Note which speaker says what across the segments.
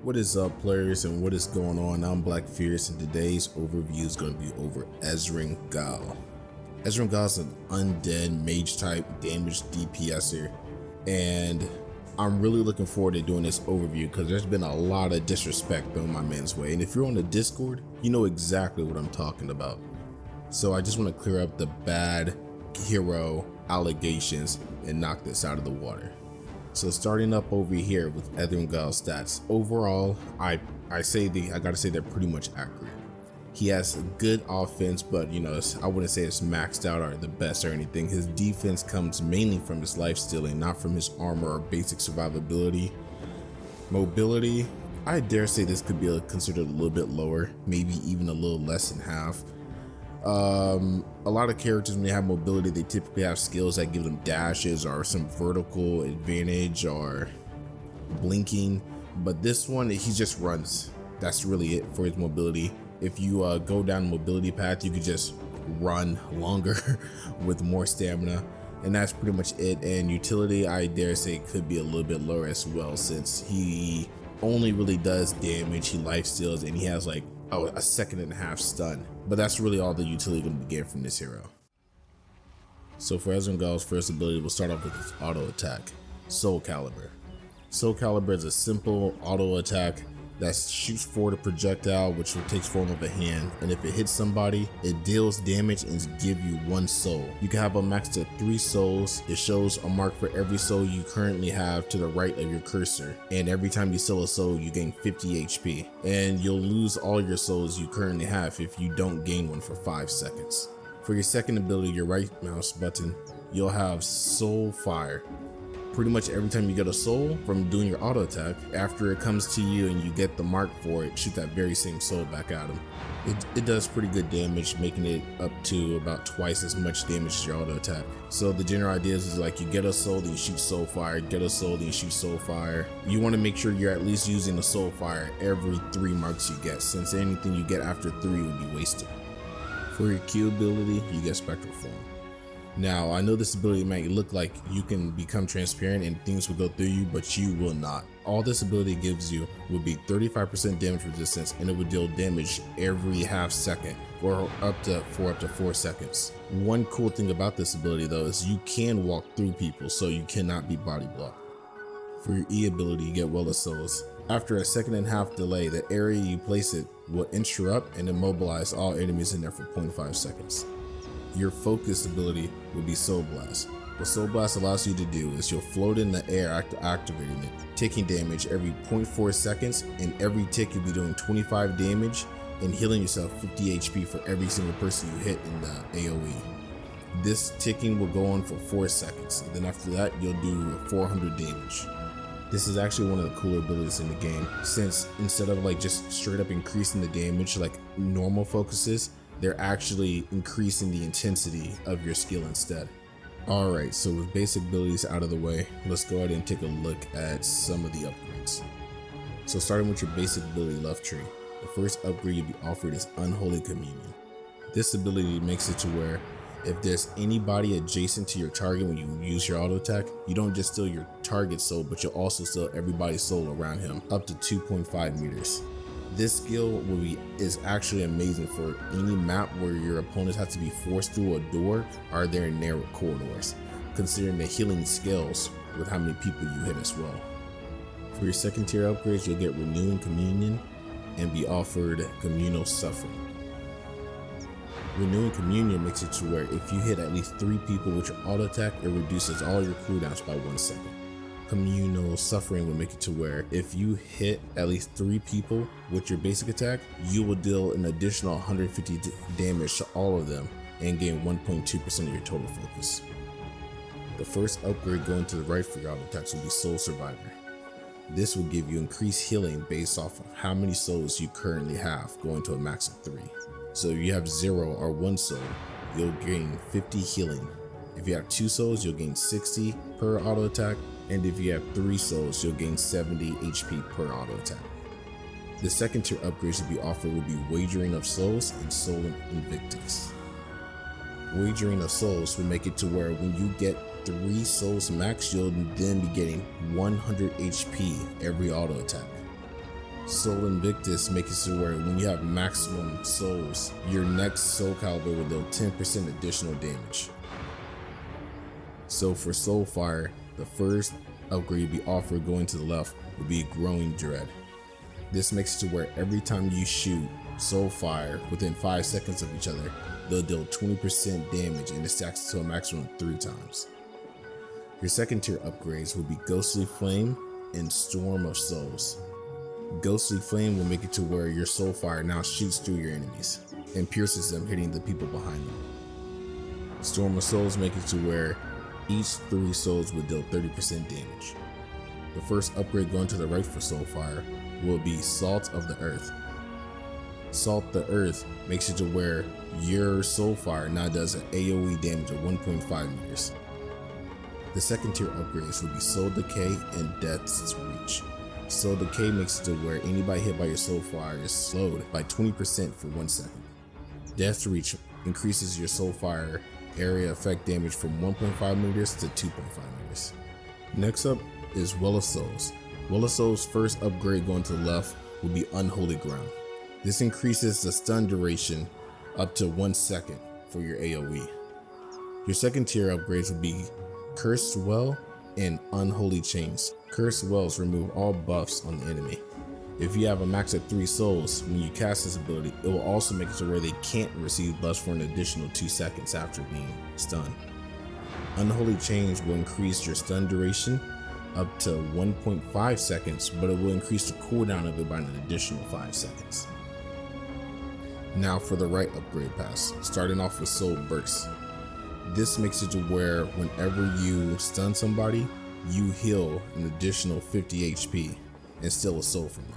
Speaker 1: What is up, players, and what is going on? I'm Black Fierce, and today's overview is going to be over Ezren Ghal. Ezren Ghal is an undead mage type damage DPSer, and I'm really looking forward to doing this overview because there's been a lot of disrespect thrown my man's way, and if you're on the Discord, you know exactly what I'm talking about. So I just want to clear up the bad hero allegations and knock this out of the water. So starting up over here with Ezren Ghal's stats, overall, I gotta say they're pretty much accurate. He has a good offense, but I wouldn't say it's maxed out or the best or anything. His defense comes mainly from his lifestealing, not from his armor or basic survivability. Mobility, I dare say this could be considered a little bit lower, maybe even a little less than half. A lot of characters, when they have mobility, they typically have skills that give them dashes or some vertical advantage or blinking, but this one, he just runs. That's really it for his mobility. If you go down the mobility path, you could just run longer with more stamina, and that's pretty much it. And utility, I dare say, could be a little bit lower as well, since he only really does damage, he lifesteals, and he has like a second and a half stun, but that's really all the utility going to get from this hero. So for Ezren Ghal's first ability, we'll start off with his auto attack, Soul Caliber. Soul Caliber is a simple auto attack that shoots forward a projectile which takes form of a hand, and if it hits somebody, it deals damage and give you 1 soul. You can have a max to 3 souls. It shows a mark for every soul you currently have to the right of your cursor, and every time you sell a soul, you gain 50 HP, and you'll lose all your souls you currently have if you don't gain one for 5 seconds. For your second ability, your right mouse button, you'll have Soul Fire. Pretty much every time you get a soul from doing your auto attack, after it comes to you and you get the mark for it, shoot that very same soul back at him. It does pretty good damage, making it up to about twice as much damage as your auto attack. So the general idea is like you get a soul, then you shoot soul fire, get a soul, then you shoot soul fire. You want to make sure you're at least using a soul fire every 3 marks you get, since anything you get after 3 would be wasted. For your Q ability, you get Spectral Form. Now, I know this ability might look like you can become transparent and things will go through you, but you will not. All this ability gives you will be 35% damage resistance, and it will deal damage every half second or up to 4 seconds. One cool thing about this ability though is you can walk through people, so you cannot be body blocked. For your E ability, you get Well of Souls. After a 1.5-second delay, the area you place it will interrupt and immobilize all enemies in there for 0.5 seconds. Your focus ability will be Soul Blast. What Soul Blast allows you to do is you'll float in the air after activating it, taking damage every 0.4 seconds, and every tick you'll be doing 25 damage and healing yourself 50 HP for every single person you hit in the AoE. This ticking will go on for 4 seconds, and then after that you'll do 400 damage. This is actually one of the cooler abilities in the game, since instead of like just straight up increasing the damage like normal focuses, they're actually increasing the intensity of your skill instead. Alright, so with basic abilities out of the way, let's go ahead and take a look at some of the upgrades. So starting with your basic ability love tree, the first upgrade you'll be offered is Unholy Communion. This ability makes it to where if there's anybody adjacent to your target when you use your auto attack, you don't just steal your target's soul, but you'll also steal everybody's soul around him, up to 2.5 meters. This skill is actually amazing for any map where your opponents have to be forced through a door or they're in narrow corridors, considering the healing scales with how many people you hit as well. For your second tier upgrades, you'll get Renewing Communion and be offered Communal Suffering. Renewing Communion makes it to where if you hit at least 3 people with your auto attack, it reduces all your cooldowns by 1 second. Communal Suffering will make it to where if you hit at least 3 people with your basic attack, you will deal an additional 150 damage to all of them and gain 1.2% of your total focus. The first upgrade going to the right for your auto attacks will be Soul Survivor. This will give you increased healing based off of how many souls you currently have, going to a max of 3. So if you have 0 or 1 soul, you'll gain 50 healing. If you have 2 souls, you'll gain 60 per auto attack, and if you have 3 souls, you'll gain 70 HP per auto attack. The second tier upgrades to be offered will be Wagering of Souls and Soul Invictus. Wagering of Souls will make it to where when you get 3 souls max, you'll then be getting 100 HP every auto attack. Soul Invictus makes it to where when you have maximum souls, your next soul caliber will deal 10% additional damage. So for Soulfire, the first upgrade you'll be offered going to the left will be Growing Dread. This makes it to where every time you shoot Soulfire within 5 seconds of each other, they'll deal 20% damage and it stacks to a maximum of 3 times. Your second tier upgrades will be Ghostly Flame and Storm of Souls. Ghostly Flame will make it to where your Soulfire now shoots through your enemies and pierces them, hitting the people behind them. Storm of Souls make it to where each 3 souls will deal 30% damage. The first upgrade going to the right for Soulfire will be Salt of the Earth. Salt the Earth makes it to where your Soulfire now does an AoE damage of 1.5 meters. The second tier upgrades will be Soul Decay and Death's Reach. Soul Decay makes it to where anybody hit by your Soulfire is slowed by 20% for 1 second. Death's Reach increases your Soulfire area effect damage from 1.5 meters to 2.5 meters. Next up is Well of Souls. Well of Souls' first upgrade going to the left will be Unholy Ground. This increases the stun duration up to 1 second for your AoE. Your second tier upgrades will be Cursed Well and Unholy Chains. Cursed Wells remove all buffs on the enemy. If you have a max of 3 souls, when you cast this ability, it will also make it to where they can't receive buffs for an additional 2 seconds after being stunned. Unholy Chains will increase your stun duration up to 1.5 seconds, but it will increase the cooldown of it by an additional 5 seconds. Now for the right upgrade pass, starting off with Soul Burst. This makes it to where whenever you stun somebody, you heal an additional 50 HP and steal a soul from them.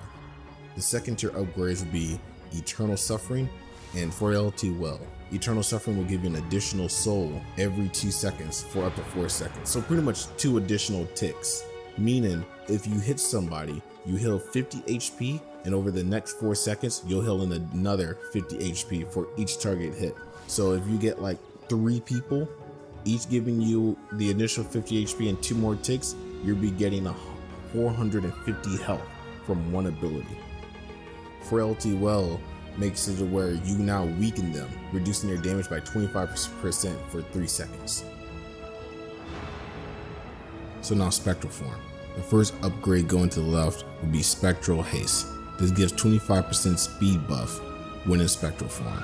Speaker 1: The second tier upgrades will be Eternal Suffering and Frailty Well. Eternal Suffering will give you an additional soul every 2 seconds for up to 4 seconds. So pretty much 2 additional ticks. Meaning if you hit somebody, you heal 50 HP and over the next 4 seconds, you'll heal in another 50 HP for each target hit. So if you get like 3 people, each giving you the initial 50 HP and 2 more ticks, you'll be getting a 450 health from one ability. Frailty Well makes it to where you now weaken them, reducing their damage by 25% for 3 seconds. So now Spectral Form. The first upgrade going to the left will be Spectral Haste. This gives 25% speed buff when in Spectral Form.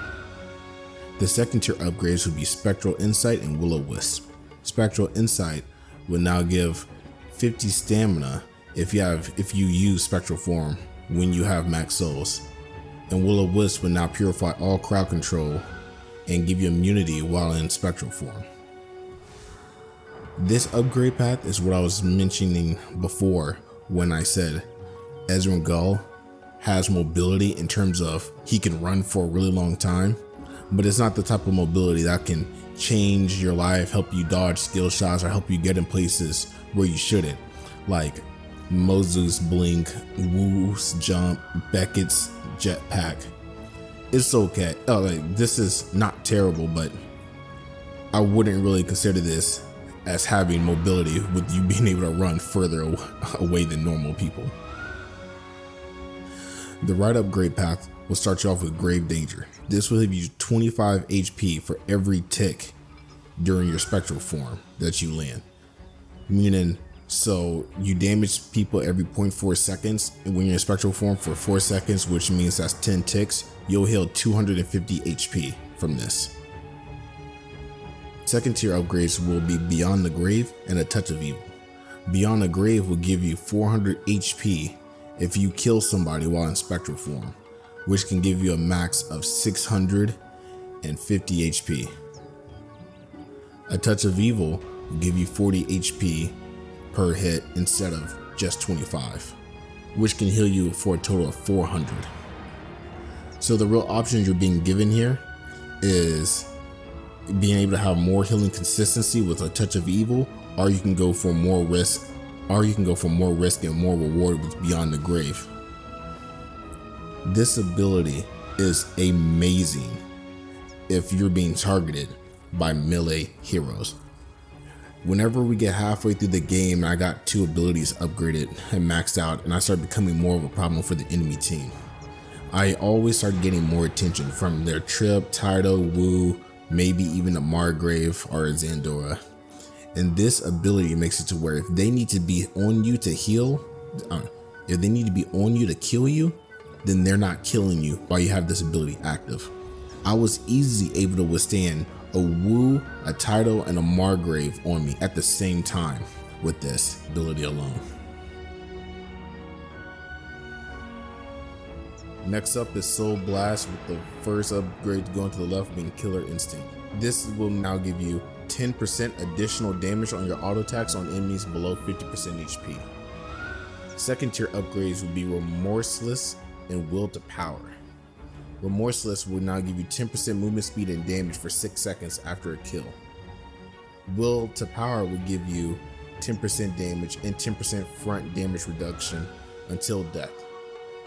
Speaker 1: The second tier upgrades will be Spectral Insight and Will-O-Wisp. Spectral Insight will now give 50 stamina if you use Spectral Form when you have max souls. And Will-O-Wisp will now purify all crowd control and give you immunity while in Spectral Form. This upgrade path is what I was mentioning before when I said Ezren Ghal has mobility in terms of he can run for a really long time, but it's not the type of mobility that can change your life, help you dodge skill shots, or help you get in places where you shouldn't. Like Mozu's Blink, Wu's Jump, Beckett's Jetpack. It's okay. This is not terrible, but I wouldn't really consider this as having mobility with you being able to run further away than normal people. The right upgrade path will start you off with Grave Danger. This will give you 25 HP for every tick during your Spectral Form that you land. Meaning, so you damage people every 0.4 seconds, and when you're in Spectral Form for 4 seconds, which means that's 10 ticks, you'll heal 250 HP from this. Second tier upgrades will be Beyond the Grave and A Touch of Evil. Beyond the Grave will give you 400 HP if you kill somebody while in Spectral Form, which can give you a max of 650 HP. A Touch of Evil will give you 40 HP per hit instead of just 25, which can heal you for a total of 400. So the real options you're being given here is being able to have more healing consistency with A Touch of Evil, or you can go for more risk, and more reward with Beyond the Grave. This ability is amazing if you're being targeted by melee heroes. Whenever we get halfway through the game, I got 2 abilities upgraded and maxed out, and I started becoming more of a problem for the enemy team. I always started getting more attention from their Trip, Tidal, Wu, maybe even a Margrave or a Zandora. And this ability makes it to where if they need to be on you to heal, if they need to be on you to kill you, then they're not killing you while you have this ability active. I was easily able to withstand a Wu, a Tidal, and a Margrave on me at the same time with this ability alone. Next up is Soul Blast, with the first upgrade going to the left being Killer Instinct. This will now give you 10% additional damage on your auto attacks on enemies below 50% HP. Second tier upgrades will be Remorseless and Will to Power. Remorseless will now give you 10% movement speed and damage for 6 seconds after a kill. Will to Power will give you 10% damage and 10% front damage reduction until death.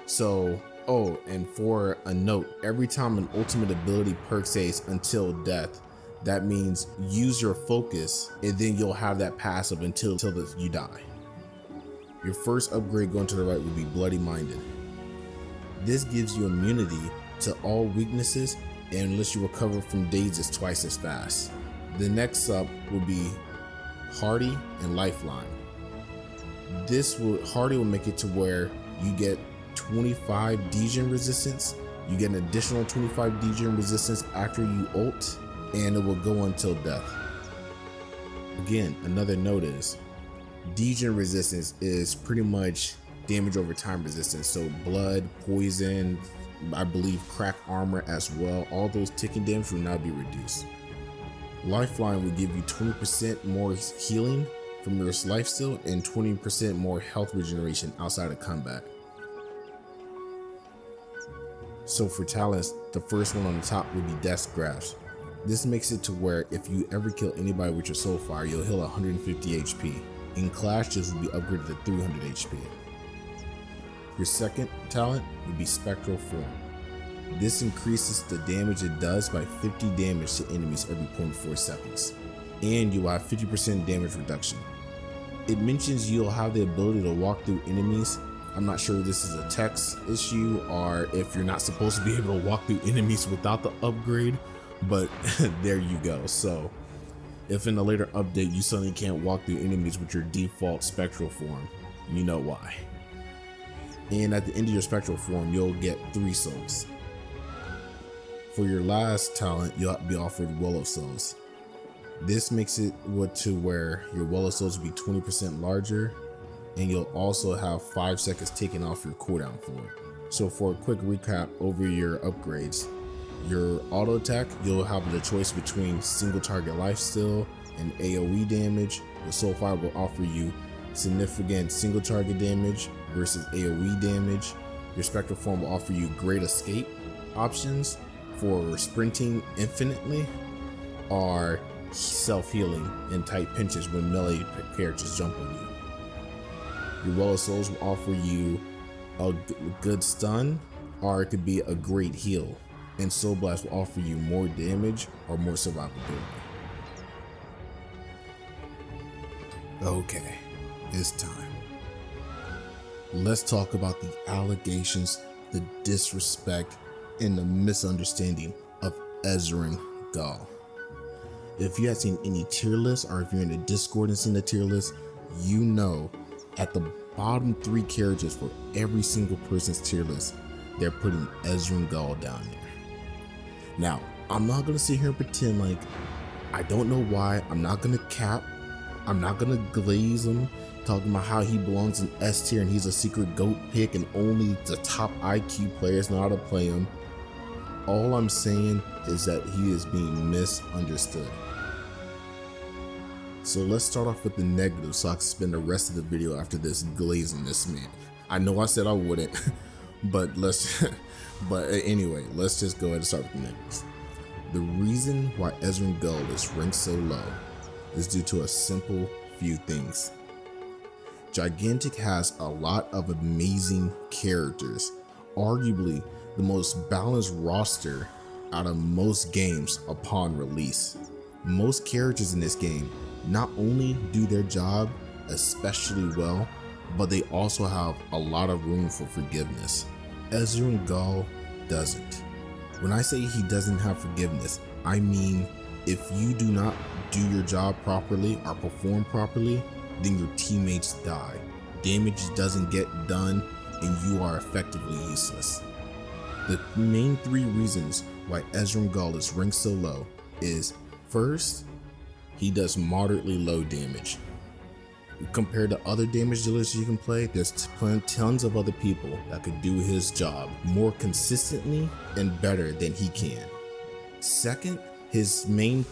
Speaker 1: So, and for a note, every time an ultimate ability perk says until death, that means use your focus and then you'll have that passive until you die. Your first upgrade going to the right will be Bloody Minded. This gives you immunity to all weaknesses unless you recover from dazes twice as fast. The next up will be Hardy and Lifeline. Hardy will make it to where you get 25 degen resistance. You get an additional 25 degen resistance after you ult, and it will go until death. Again, another note is degen resistance is pretty much damage over time resistance. So blood, poison, I believe crack armor as well, all those ticking damage will now be reduced. Lifeline will give you 20% more healing from your life steal and 20% more health regeneration outside of combat. So for talents, the first one on the top will be Death Grasp. This makes it to where if you ever kill anybody with your soul fire, you'll heal 150 HP. In Clash, this will be upgraded to 300 HP. Your second talent will be Spectral Form. This increases the damage it does by 50 damage to enemies every 0.4 seconds. And you will have 50% damage reduction. It mentions you'll have the ability to walk through enemies. I'm not sure if this is a text issue or if you're not supposed to be able to walk through enemies without the upgrade, but there you go. So if in a later update you suddenly can't walk through enemies with your default Spectral Form, you know why. And at the end of your Spectral Form, you'll get 3 souls. For your last talent, you'll be offered Well of Souls. This makes it to where your Well of Souls will be 20% larger, and you'll also have 5 seconds taken off your cooldown for it. So for a quick recap over your upgrades, your auto attack, you'll have the choice between single target lifesteal and AoE damage. The Soul Fire will offer you significant single target damage versus AoE damage. Your Spectral Form will offer you Great Escape options for sprinting infinitely or self-healing in tight pinches when melee characters jump on you. Your Well of Souls will offer you a good stun, or it could be a great heal. And Soul Blast will offer you more damage or more survivability. Okay, it's time. Let's talk about the allegations, the disrespect, and the misunderstanding of Ezren Ghal. If you have seen any tier lists, or if you're in the Discord and seen the tier list, you know at the bottom 3 characters for every single person's tier list, they're putting Ezren Ghal down there. Now, I'm not gonna sit here and pretend like I don't know why. I'm not gonna cap. I'm not gonna glaze him, talking about how he belongs in S tier and he's a secret GOAT pick and only the top IQ players know how to play him. All I'm saying is that he is being misunderstood. So let's start off with the negative so I can spend the rest of the video after this glazing this man. I know I said I wouldn't, but anyway, let's just go ahead and start with the negatives. The reason why Ezren Ghal is ranked so low is due to a simple few things. Gigantic has a lot of amazing characters, arguably the most balanced roster out of most games upon release. Most characters in this game not only do their job especially well, but they also have a lot of room for forgiveness. Ezren Ghal doesn't. When I say he doesn't have forgiveness, I mean if you do not do your job properly or perform properly, then your teammates die. Damage doesn't get done and you are effectively useless. The main 3 reasons why Ezren Ghal is ranked so low is, first, he does moderately low damage. Compared to other damage dealers you can play, there's tons of other people that could do his job more consistently and better than he can. Second, his main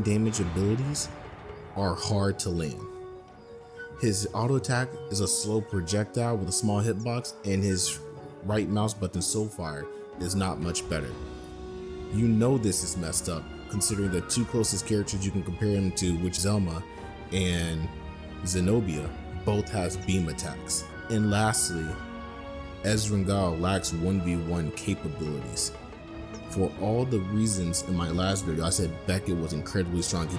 Speaker 1: damage abilities are hard to land. His auto attack is a slow projectile with a small hitbox, and his right mouse button Soulfire is not much better. You know this is messed up considering the 2 closest characters you can compare him to, which Zelma and Zenobia, both has beam attacks. And lastly, Ezren Ghal lacks 1v1 capabilities. For all the reasons in my last video, I said Beckett was incredibly strong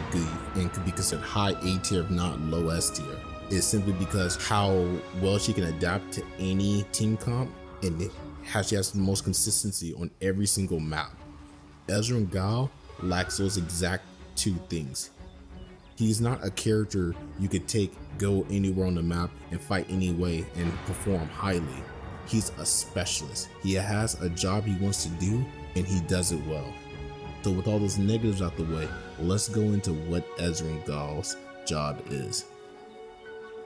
Speaker 1: and could be considered high A tier if not low S tier. It's simply because how well she can adapt to any team comp and how she has the most consistency on every single map. Ezren Ghal lacks those exact 2 things. He's not a character you could go anywhere on the map and fight anyway and perform highly. He's a specialist. He has a job he wants to do and he does it well. So with all those negatives out the way, let's go into what Ezren Ghal's job is.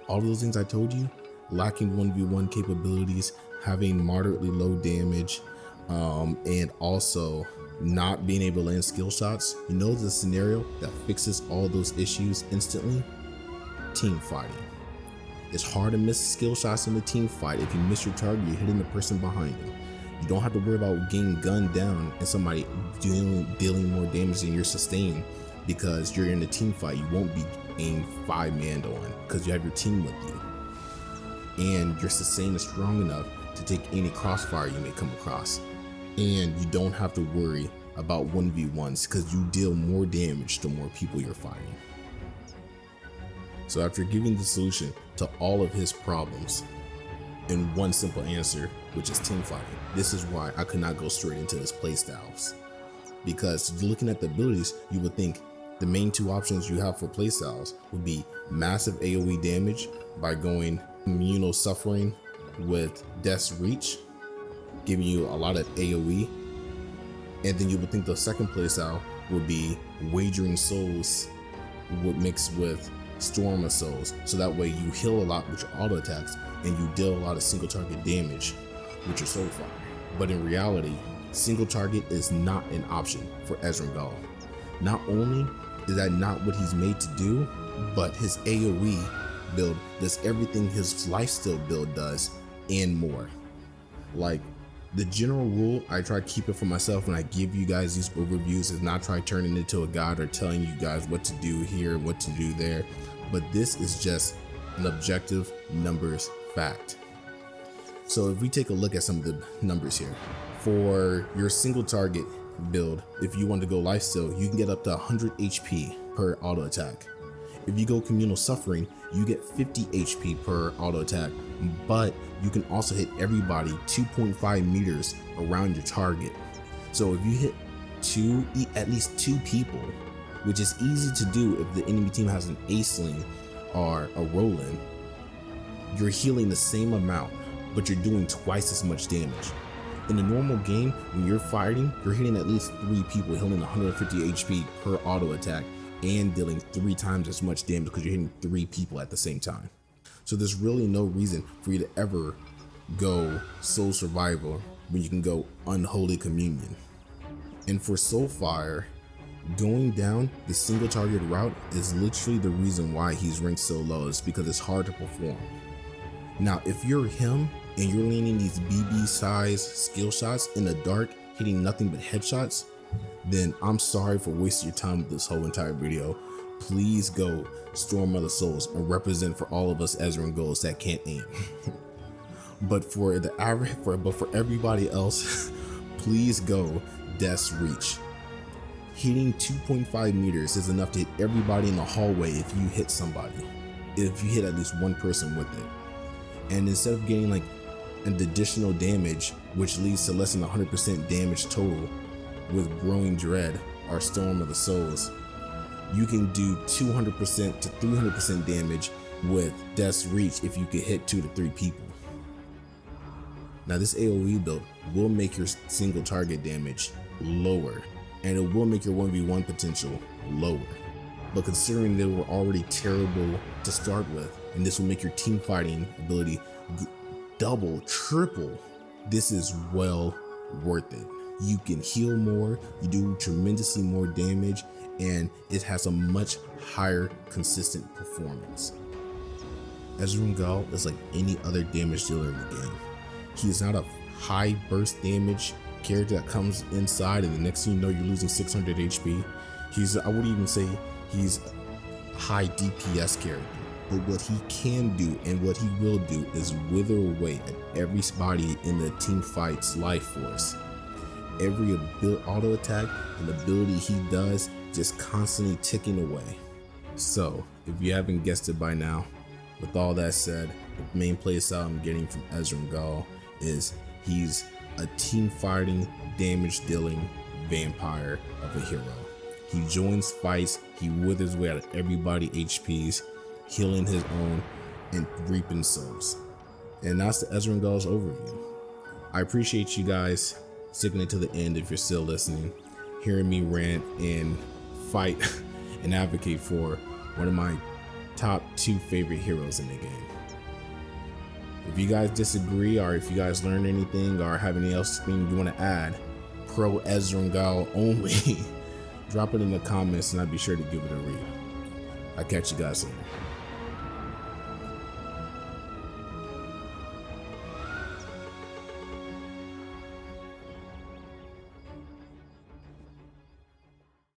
Speaker 1: All of those things I told you, lacking 1v1 capabilities, having moderately low damage, and also not being able to land skill shots. You know the scenario that fixes all those issues instantly? Team fighting. It's hard to miss skill shots in the team fight. If you miss your target, you're hitting the person behind him. You don't have to worry about getting gunned down and somebody dealing more damage than you're sustaining because you're in a team fight. You won't be aimed 5-man on because you have your team with you. And your sustain is strong enough to take any crossfire you may come across. And you don't have to worry about 1v1s because you deal more damage to more people you're fighting. So after giving the solution to all of his problems in one simple answer, which is team fighting, this is why I could not go straight into his playstyles. Because looking at the abilities, you would think the main 2 options you have for playstyles would be massive AoE damage by going communal suffering with Death's Reach, giving you a lot of AoE, and then you would think the second playstyle would be Wagering Souls mixed with Storm of Souls, so that way you heal a lot with your auto attacks and you deal a lot of single target damage with your Soulfire. But in reality, single target is not an option for Ezren Ghal. Not only is that not what he's made to do, but his AoE build does everything his lifesteal build does and more. Like, the general rule I try to keep it for myself when I give you guys these overviews is not try turning it into a guide or telling you guys what to do here, what to do there, but this is just an objective numbers fact. So if we take a look at some of the numbers here, for your single target build, if you want to go lifesteal, you can get up to 100 HP per auto attack. If you go communal suffering, you get 50 HP per auto attack, but you can also hit everybody 2.5 meters around your target. So if you hit at least 2 people, which is easy to do if the enemy team has an Aceling or a Roland, you're healing the same amount, but you're doing twice as much damage. In a normal game, when you're fighting, you're hitting at least 3 people, healing 150 HP per auto attack, and dealing 3 times as much damage because you're hitting 3 people at the same time. So there's really no reason for you to ever go Soul Survivor when you can go Unholy Communion. And for Soulfire, going down the single target route is literally the reason why he's ranked so low, is because it's hard to perform. Now, if you're him and you're landing these BB size skill shots in the dark, hitting nothing but headshots, then I'm sorry for wasting your time with this whole entire video. Please go Storm of the Souls and represent for all of us Ezren Ghals that can't aim. But for the average, for everybody else, please go Death's Reach. Hitting 2.5 meters is enough to hit everybody in the hallway if you hit somebody, if you hit at least one person with it. And instead of getting like an additional damage, which leads to less than 100% damage total with Growing Dread or Storm of the Souls, you can do 200% to 300% damage with Death's Reach if you can hit 2 to 3 people. Now this AoE build will make your single target damage lower, and it will make your 1v1 potential lower. But considering they were already terrible to start with, and this will make your team fighting ability double, triple, this is well worth it. You can heal more, you do tremendously more damage, and it has a much higher consistent performance. Ezren Ghal is like any other damage dealer in the game. He is not a high burst damage character that comes inside and the next thing you know you're losing 600 HP. I would even say he's a high DPS character. But what he can do and what he will do is wither away at everybody in the team fight's life force. Every auto attack and ability he does just constantly ticking away. So if you haven't guessed it by now, with all that said, the main playstyle I'm getting from Ezren Ghal is he's a team fighting, damage dealing vampire of a hero. He joins fights, he withers away out of everybody HPs, healing his own and reaping souls. And that's the Ezren Ghal's overview. I appreciate you guys sticking it to the end if you're still listening, hearing me rant and fight and advocate for one of my top 2 favorite heroes in the game. If you guys disagree, or if you guys learned anything or have any else thing you want to add, pro Ezren Ghal only, drop it in the comments and I'll be sure to give it a read. I'll catch you guys later.